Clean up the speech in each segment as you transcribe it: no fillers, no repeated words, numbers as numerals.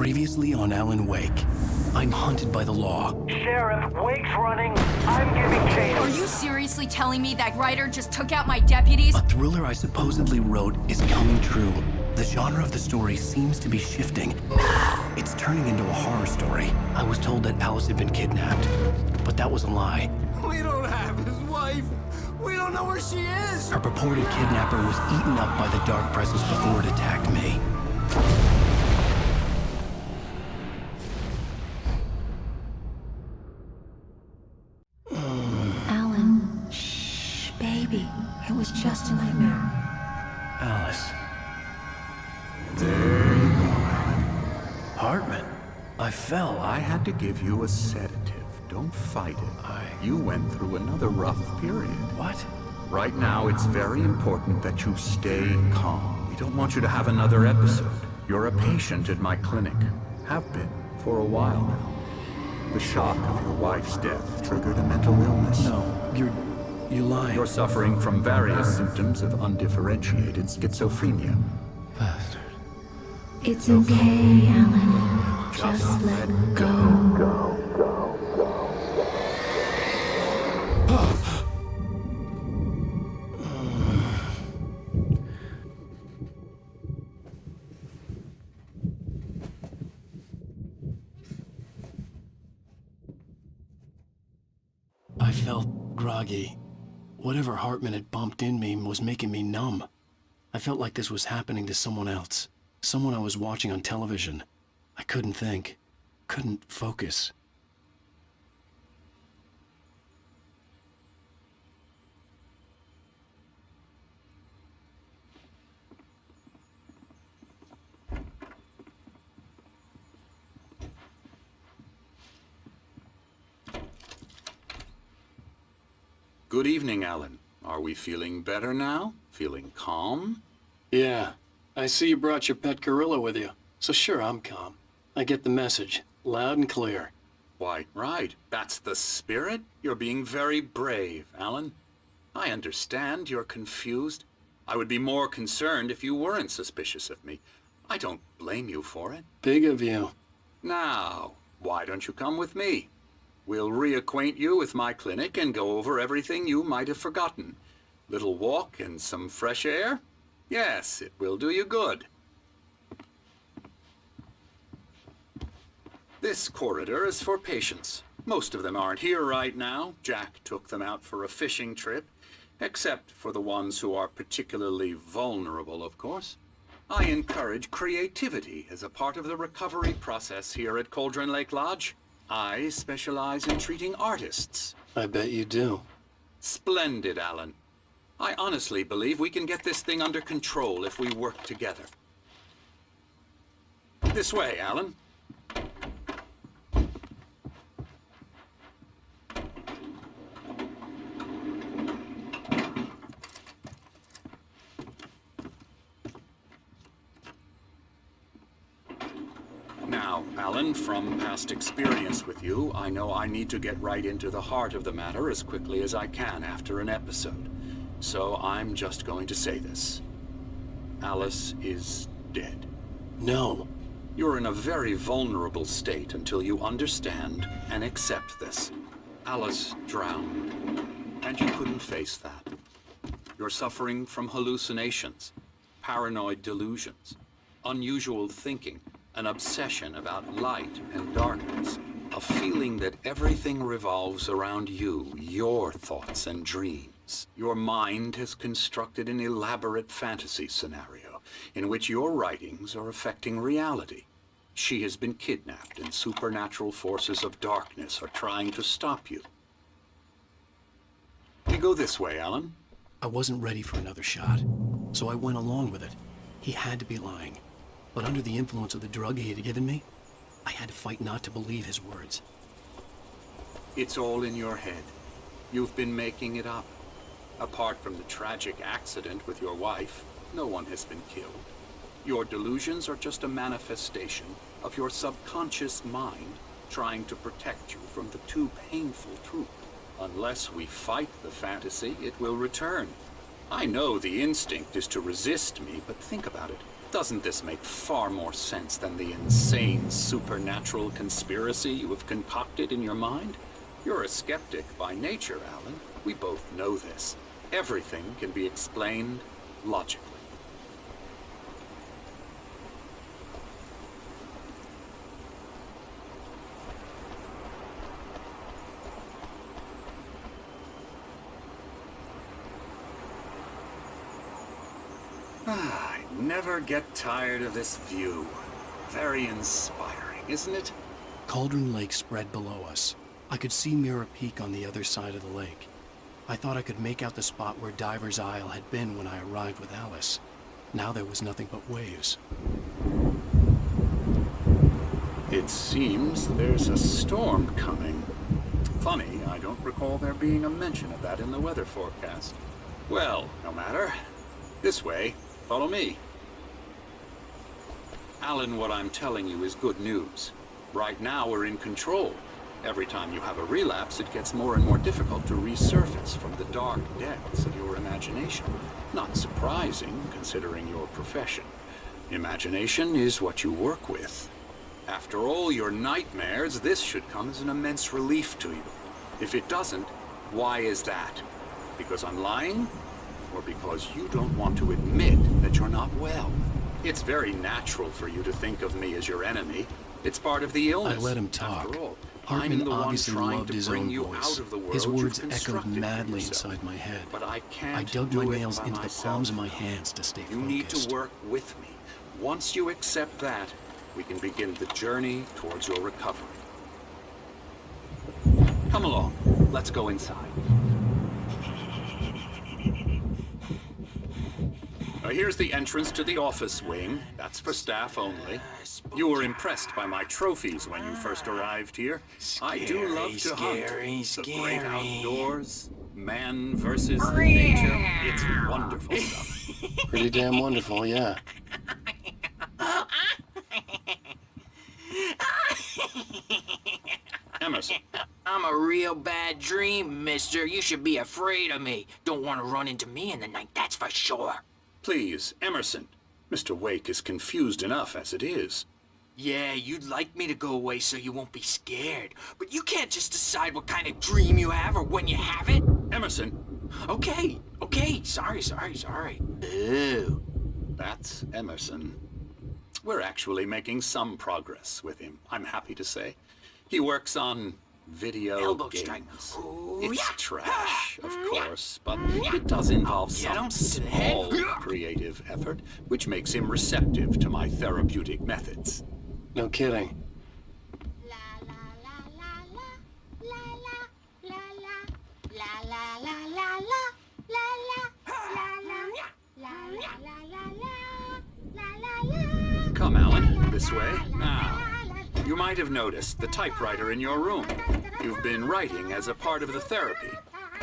Previously on Alan Wake. I'm hunted by the law. Sheriff, Wake's running. I'm giving chase. Are you seriously telling me that writer just took out my deputies? A thriller I supposedly wrote is coming true. The genre of the story seems to be shifting. It's turning into a horror story. I was told that Alice had been kidnapped, but that was a lie. We don't have his wife. We don't know where she is. Her purported kidnapper was eaten up by the dark presence before it attacked me. Alan, shh, baby. It was just a nightmare. Alice. There you go. Hartman. I fell. I had to give you a sedative. Don't fight it. You went through another rough period. What? Right now, it's very important that you stay calm. We don't want you to have another episode. You're a patient at my clinic. Have been for a while now. The shock of your wife's death triggered a mental illness. No, you're lying. You're suffering from various symptoms of undifferentiated schizophrenia. Bastard. It's okay, Alan. Just let go. I felt groggy. Whatever Hartman had bumped in me was making me numb. I felt like this was happening to someone else. Someone I was watching on television. I couldn't think. Couldn't focus. Good evening, Alan. Are we feeling better now? Feeling calm? Yeah. I see you brought your pet gorilla with you. So sure, I'm calm. I get the message. Loud and clear. Why, right. That's the spirit. You're being very brave, Alan. I understand you're confused. I would be more concerned if you weren't suspicious of me. I don't blame you for it. Big of you. Now, why don't you come with me? We'll reacquaint you with my clinic and go over everything you might have forgotten. Little walk and some fresh air? Yes, it will do you good. This corridor is for patients. Most of them aren't here right now. Jack took them out for a fishing trip, except for the ones who are particularly vulnerable, of course. I encourage creativity as a part of the recovery process here at Cauldron Lake Lodge. I specialize in treating artists. I bet you do. Splendid, Alan. I honestly believe we can get this thing under control if we work together. This way, Alan. Now, Alan, from past experience with you, I know I need to get right into the heart of the matter as quickly as I can after an episode. So I'm just going to say this. Alice is dead. No. You're in a very vulnerable state until you understand and accept this. Alice drowned, and you couldn't face that. You're suffering from hallucinations, paranoid delusions, unusual thinking, an obsession about light and darkness, a feeling that everything revolves around you, your thoughts and dreams. Your mind has constructed an elaborate fantasy scenario in which your writings are affecting reality. She has been kidnapped and supernatural forces of darkness are trying to stop you. We go this way, Alan. I wasn't ready for another shot, so I went along with it. He had to be lying. But under the influence of the drug he had given me, I had to fight not to believe his words. It's all in your head. You've been making it up. Apart from the tragic accident with your wife, no one has been killed. Your delusions are just a manifestation of your subconscious mind trying to protect you from the too painful truth. Unless we fight the fantasy, it will return. I know the instinct is to resist me, but think about it. Doesn't this make far more sense than the insane supernatural conspiracy you have concocted in your mind? You're a skeptic by nature, Alan. We both know this. Everything can be explained logically. I never get tired of this view. Very inspiring, isn't it? Cauldron Lake spread below us. I could see Mirror Peak on the other side of the lake. I thought I could make out the spot where Diver's Isle had been when I arrived with Alice. Now there was nothing but waves. It seems there's a storm coming. Funny, I don't recall there being a mention of that in the weather forecast. Well, no matter. This way. Follow me. Alan, what I'm telling you is good news. Right now we're in control. Every time you have a relapse, it gets more and more difficult to resurface from the dark depths of your imagination. Not surprising, considering your profession. Imagination is what you work with. After all your nightmares, this should come as an immense relief to you. If it doesn't, why is that? Because I'm lying? Or because you don't want to admit that you're not well? It's very natural for you to think of me as your enemy. It's part of the illness. I let him talk. After all, Hartman I'm the one obviously trying loved to his bring own you voice. out of the world His words you've echoed constructed for madly yourself. inside my head. But I can't I dug do my it nails by into the myself. palms of my hands to stay You focused. need to work with me. Once you accept that, we can begin the journey towards your recovery. Come along. Let's go inside. Here's the entrance to the office wing. That's for staff only. You were impressed by my trophies when you first arrived here. I do love to hunt. The great outdoors, man versus nature. It's wonderful stuff. Pretty damn wonderful, yeah. Emerson. I'm a real bad dream, mister. You should be afraid of me. Don't want to run into me in the night, that's for sure. Please, Emerson. Mr. Wake is confused enough as it is. Yeah, you'd like me to go away so you won't be scared. But you can't just decide what kind of dream you have or when you have it. Emerson. Okay, sorry. Ew. That's Emerson. We're actually making some progress with him, I'm happy to say. He works on video Elbow games. strike. Ooh, It's yeah. trash, of course, but it does involve Get some him to the head. small creative effort, which makes him receptive to my therapeutic methods. No kidding. Come, Alan, this way. Now, you might have noticed the typewriter in your room. You've been writing as a part of the therapy.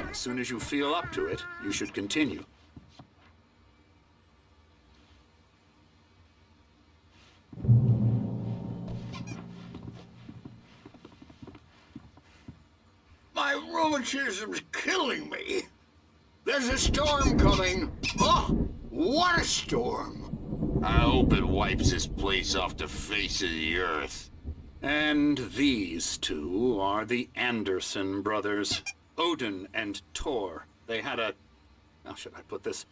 As soon as you feel up to it, you should continue. My rheumatism's killing me. There's a storm coming. Oh, what a storm. I hope it wipes this place off the face of the earth. And these two are the Anderson brothers, Odin and Tor. They had how should I put this?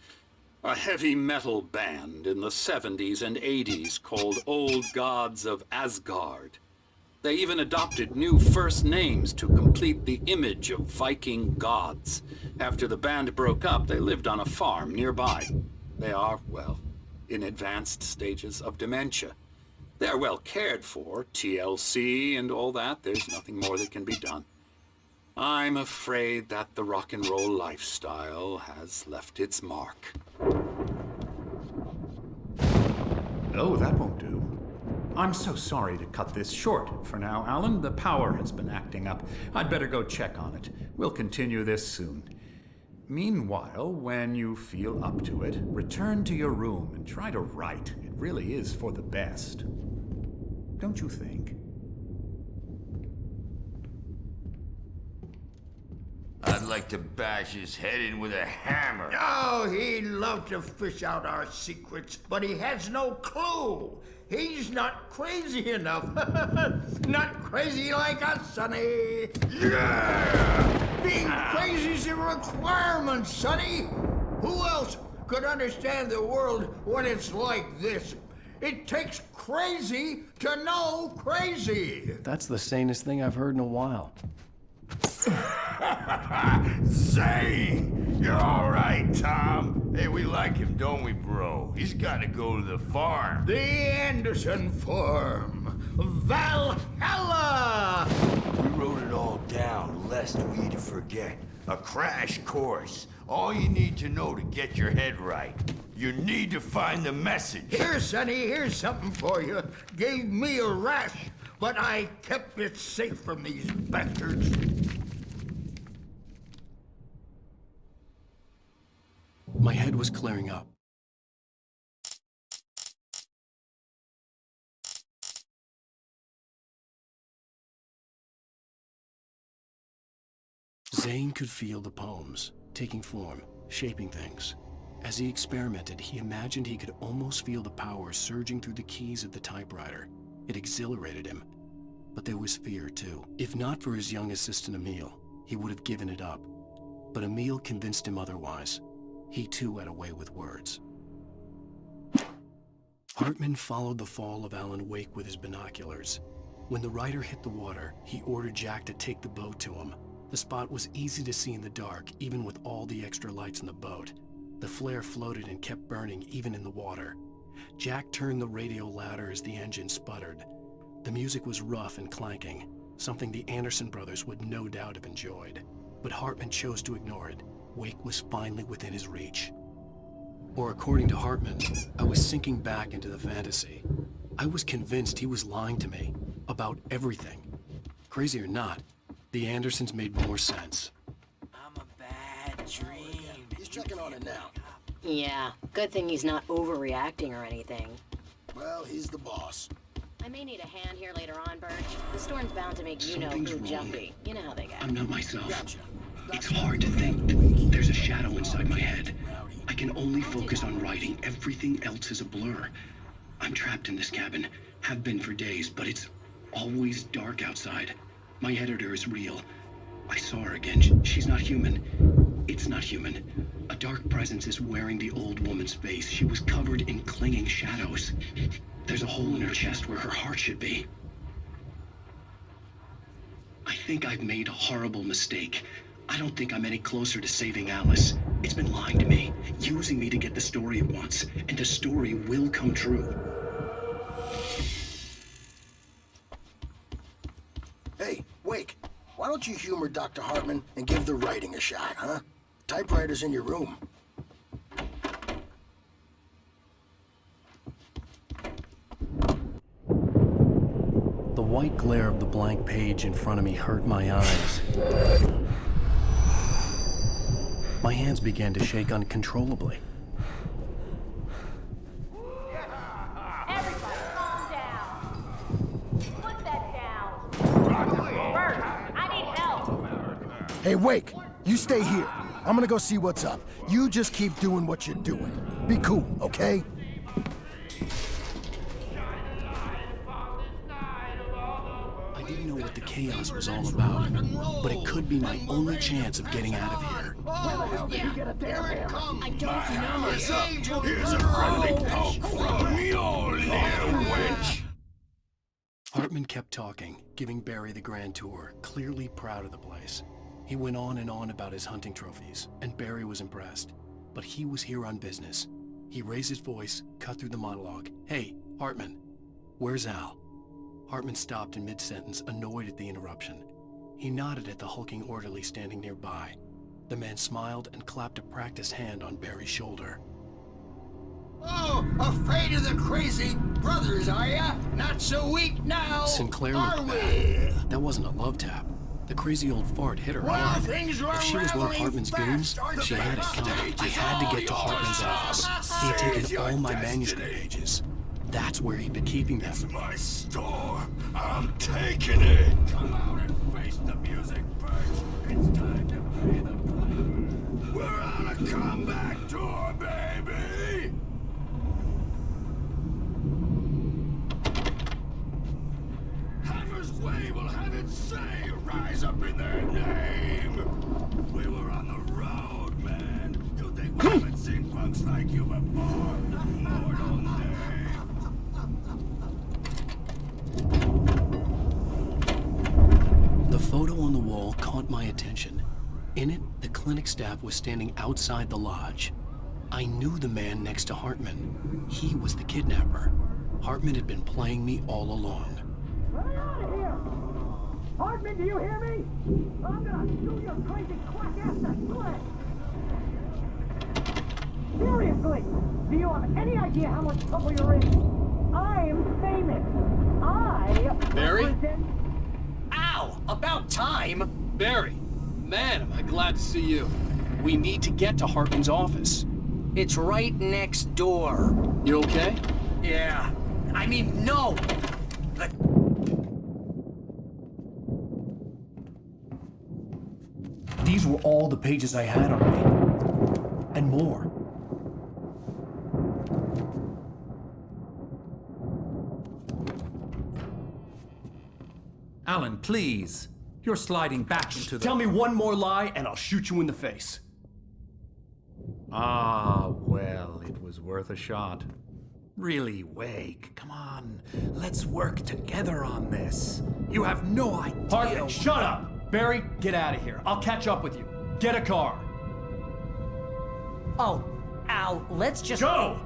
A heavy metal band in the 70s and 80s called Old Gods of Asgard. They even adopted new first names to complete the image of Viking gods. After the band broke up, they lived on a farm nearby. They are, well, in advanced stages of dementia. They're well cared for, TLC and all that. There's nothing more that can be done. I'm afraid that the rock and roll lifestyle has left its mark. Oh, that won't do. I'm so sorry to cut this short for now, Alan. The power has been acting up. I'd better go check on it. We'll continue this soon. Meanwhile, when you feel up to it, return to your room and try to write. It really is for the best. Don't you think? I'd like to bash his head in with a hammer. Oh, he'd love to fish out our secrets, but he has no clue. He's not crazy enough. Not crazy like us, Sonny. Yeah! Being crazy's a requirement, Sonny. Who else could understand the world when it's like this? It takes crazy to know crazy. That's the sanest thing I've heard in a while. Zane! You're all right, Tom. Hey, we like him, don't we, bro? He's got to go to the farm. The Anderson Farm. Valhalla! We wrote it all down, lest we'd forget. A crash course. All you need to know to get your head right. You need to find the message. Here, Sonny, here's something for you. Gave me a rash, but I kept it safe from these bastards. My head was clearing up. Zane could feel the poems, taking form, shaping things. As he experimented, he imagined he could almost feel the power surging through the keys of the typewriter. It exhilarated him. But there was fear, too. If not for his young assistant Emil, he would have given it up. But Emil convinced him otherwise. He, too, had a way with words. Hartman followed the fall of Alan Wake with his binoculars. When the rider hit the water, he ordered Jack to take the boat to him. The spot was easy to see in the dark, even with all the extra lights in the boat. The flare floated and kept burning, even in the water. Jack turned the radio louder as the engine sputtered. The music was rough and clanking, something the Anderson brothers would no doubt have enjoyed. But Hartman chose to ignore it. Wake was finally within his reach. Or according to Hartman, I was sinking back into the fantasy. I was convinced he was lying to me about everything. Crazy or not, the Andersons made more sense. I'm a bad dream. He's checking on it now. Yeah, good thing he's not overreacting or anything. Well, he's the boss. I may need a hand here later on, Birch. The storm's bound to make Something's who wrong. jumpy. You know how they get. I'm not myself. Gotcha. It's hard to think. There's a shadow inside my head. I can only focus on writing. Everything else is a blur. I'm trapped in this cabin. Have been for days, but it's always dark outside. My editor is real. I saw her again. She's not human. It's not human. A dark presence is wearing the old woman's face. She was covered in clinging shadows. There's a hole in her chest where her heart should be. I think I've made a horrible mistake. I don't think I'm any closer to saving Alice. It's been lying to me, using me to get the story it wants, and the story will come true. Hey, Wake, why don't you humor Dr. Hartman and give the writing a shot, huh? Typewriter's in your room. The white glare of the blank page in front of me hurt my eyes. My hands began to shake uncontrollably. Everybody calm down. Put that down. Bert, I need help. Hey, Wake, you stay here. I'm gonna go see what's up. You just keep doing what you're doing. Be cool, okay? I didn't know what the chaos was all about, but it could be my only chance of getting out of here. I don't know. Here's a friendly poke from your little wench. Hartman kept talking, giving Barry the grand tour, clearly proud of the place. He went on and on about his hunting trophies, and Barry was impressed. But he was here on business. He raised his voice, cut through the monologue. Hey, Hartman, where's Al? Hartman stopped in mid-sentence, annoyed at the interruption. He nodded at the hulking orderly standing nearby. The man smiled and clapped a practiced hand on Barry's shoulder. Oh, afraid of the crazy brothers, are ya? Not so weak now, Sinclair are looked we? back. That wasn't a love tap. The crazy old fart hit her Well, hard. things were If she was one of rattling Hartman's fast, goons, aren't she they? had it coming. I had to get to Hartman's office. He had taken all my manuscript pages. That's where he'd been keeping them. It's my store. I'm taking it. Come out and face the music, Birch. It's time to pay the Come back door, baby! Hammer's Way will have its say rise up in their name! We were on the road, man! You think we haven't seen punks like you before? Mortal name! The photo on the wall caught my attention. In it, the clinic staff was standing outside the lodge. I knew the man next to Hartman. He was the kidnapper. Hartman had been playing me all along. Get out of here! Hartman, do you hear me? I'm gonna shoot your crazy quack ass to slit! Seriously! Do you have any idea how much trouble you're in? I'm famous! I Barry? represent... Ow! About time! Barry, man, am I glad to see you. We need to get to Hartman's office. It's right next door. You okay? Yeah. I mean, no! These were all the pages I had on me. And more. Alan, please. You're sliding back into the... Tell me one more lie and I'll shoot you in the face. Ah, well, it was worth a shot. Really, Wake, come on. Let's work together on this. You have no idea... Hartman, shut up! Barry, get out of here. I'll catch up with you. Get a car. Oh, Al, let's just... Go!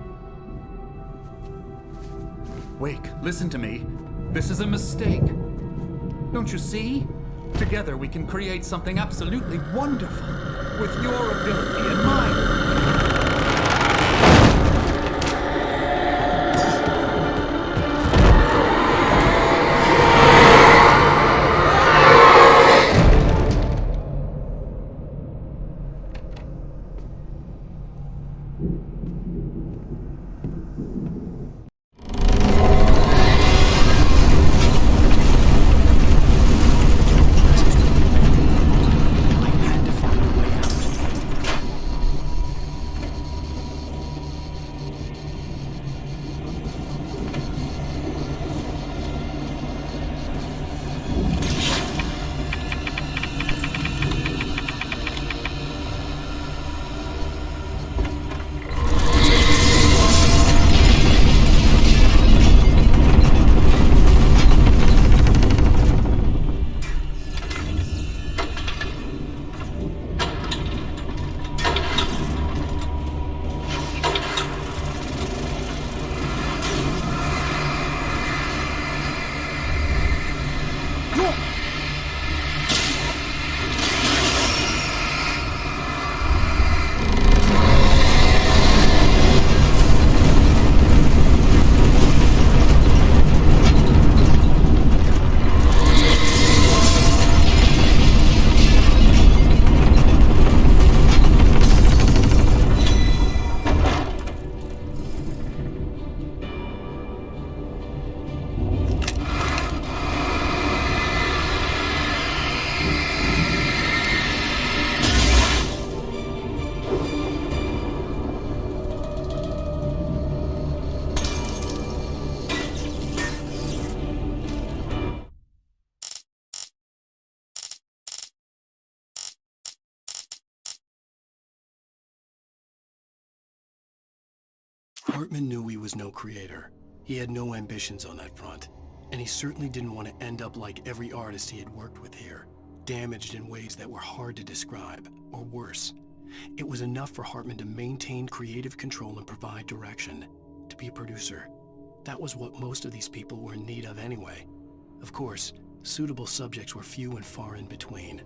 Wake, listen to me. This is a mistake. Don't you see? Together we can create something absolutely wonderful. With your ability and mine. Hartman knew he was no creator. He had no ambitions on that front. And he certainly didn't want to end up like every artist he had worked with here, damaged in ways that were hard to describe, or worse. It was enough for Hartman to maintain creative control and provide direction, to be a producer. That was what most of these people were in need of anyway. Of course, suitable subjects were few and far in between.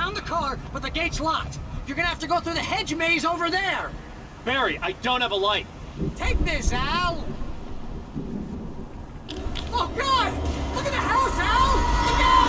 found the car, but the gate's locked. You're gonna have to go through the hedge maze over there. Barry, I don't have a light. Take this, Al. Oh, God! Look at the house, Al! Look out!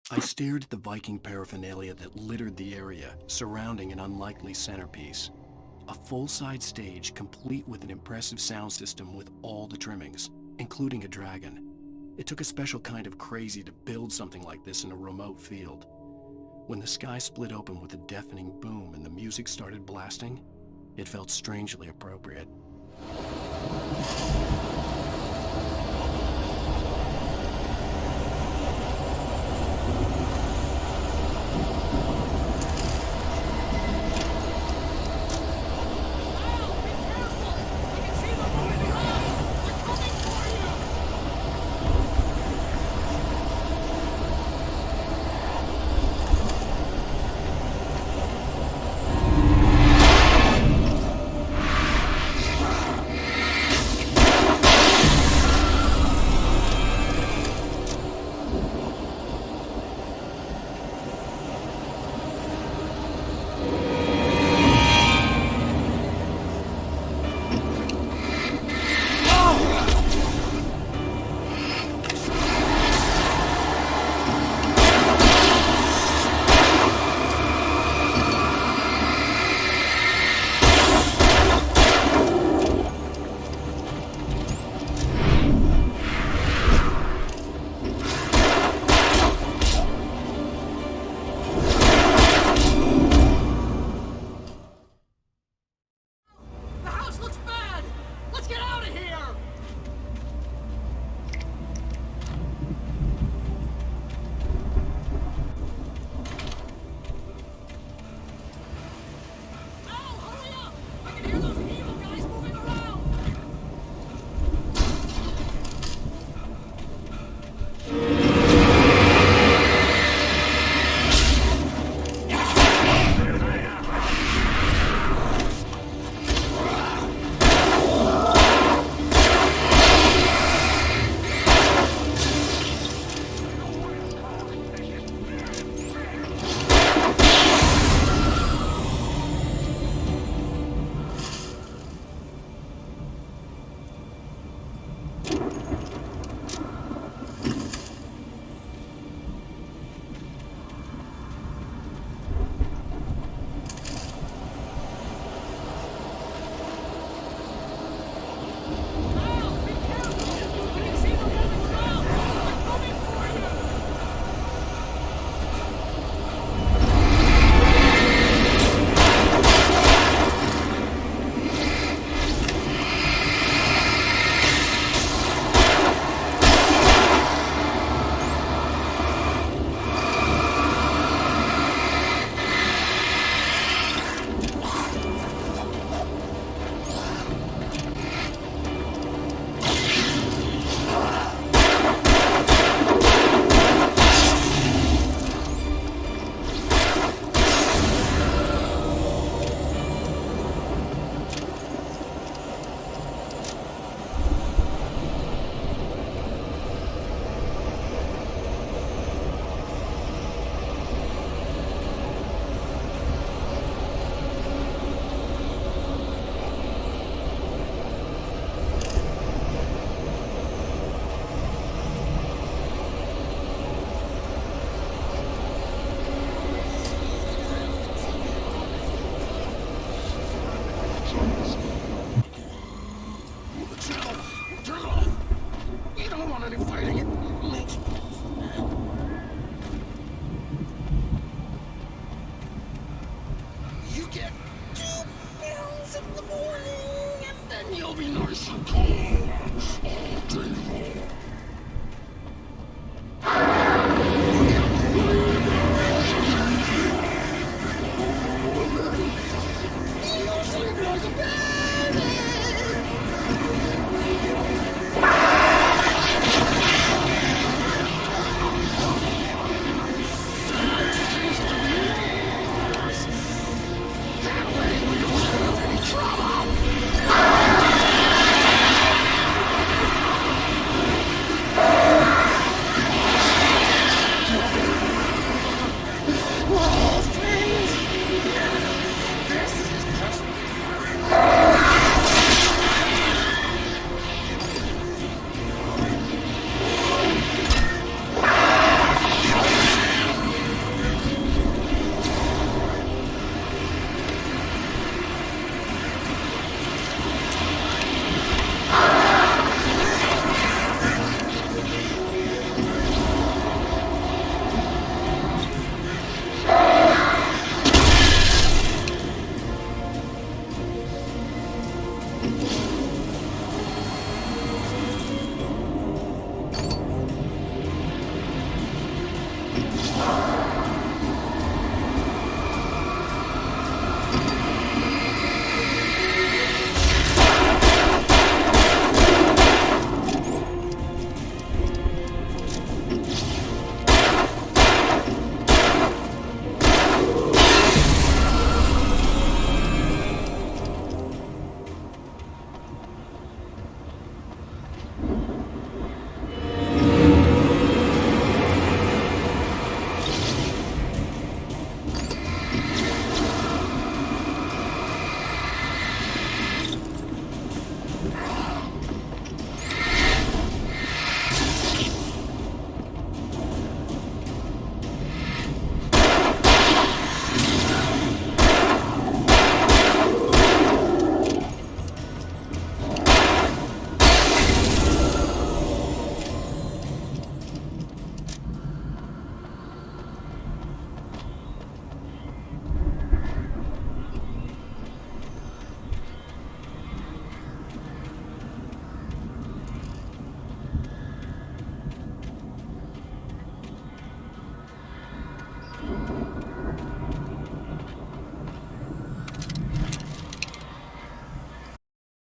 I stared at the Viking paraphernalia that littered the area, surrounding an unlikely centerpiece. A full-size stage complete with an impressive sound system with all the trimmings, including a dragon. It took a special kind of crazy to build something like this in a remote field. When the sky split open with a deafening boom and the music started blasting, it felt strangely appropriate.